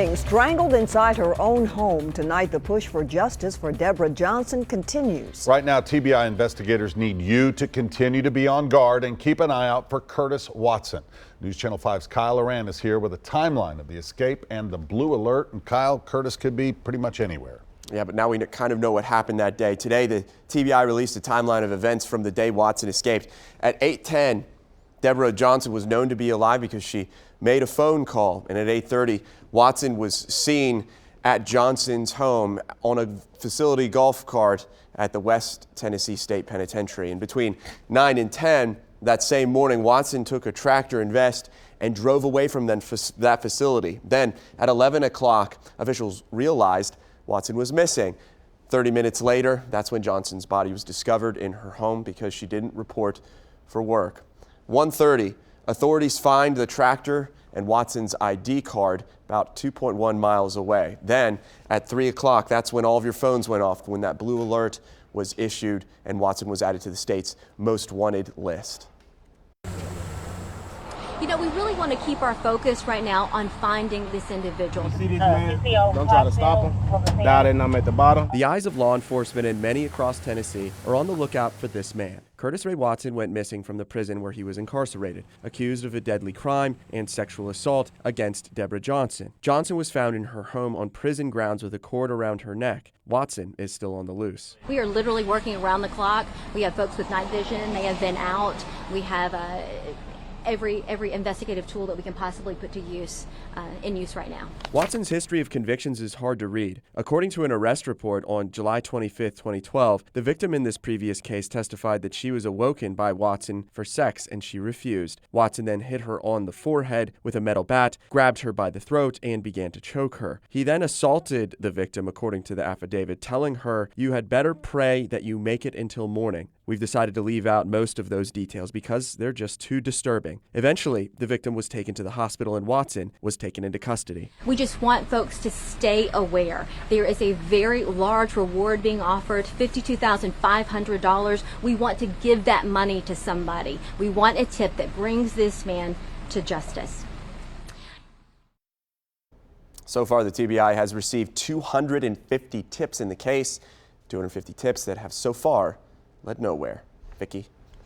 Henning strangled inside her own home. Tonight, the push for justice for Debra Johnson continues. Right now, TBI investigators need you to continue to be on guard and keep an eye out for Curtis Watson. News Channel 5's Kyle Oran is here with a timeline of the escape and the blue alert. And Kyle, Curtis could be pretty much anywhere. Yeah, but now we kind of know what happened that day. Today, the TBI released a timeline of events from the day Watson escaped. At 8:10, Debra Johnson was known to be alive because she made a phone call, and at 8:30, Watson was seen at Johnson's home on a facility golf cart at the West Tennessee State Penitentiary. And between 9 and 10 that same morning, Watson took a tractor and vest and drove away from that facility. Then at 11 o'clock, officials realized Watson was missing. 30 minutes later, that's when Johnson's body was discovered in her home because she didn't report for work. 1:30, authorities find the tractor and Watson's ID card about 2.1 miles away. Then at 3 o'clock, that's when all of your phones went off, when that blue alert was issued and Watson was added to the state's most wanted list. You know, we really want to keep our focus right now on finding this individual. See this man? Don't try to stop him. Doubt it, I'm at the bottom. The eyes of law enforcement and many across Tennessee are on the lookout for this man. Curtis Ray Watson went missing from the prison where he was incarcerated, accused of a deadly crime and sexual assault against Debra Johnson. Johnson was found in her home on prison grounds with a cord around her neck. Watson is still on the loose. We are literally working around the clock. We have folks with night vision. They have been out. We have every investigative tool that we can possibly put to use in use right now. Watson's history of convictions is hard to read. According to an arrest report on July 25, 2012, the victim in this previous case testified that she was awoken by Watson for sex and she refused. Watson then hit her on the forehead with a metal bat, grabbed her by the throat, and began to choke her. He then assaulted the victim, according to the affidavit, telling her, "You had better pray that you make it until morning." We've decided to leave out most of those details because they're just too disturbing. Eventually, the victim was taken to the hospital and Watson was taken into custody. We just want folks to stay aware. There is a very large reward being offered, $52,500. We want to give that money to somebody. We want a tip that brings this man to justice. So far, the TBI has received 250 tips in the case, 250 tips that have so far led nowhere. Vicki.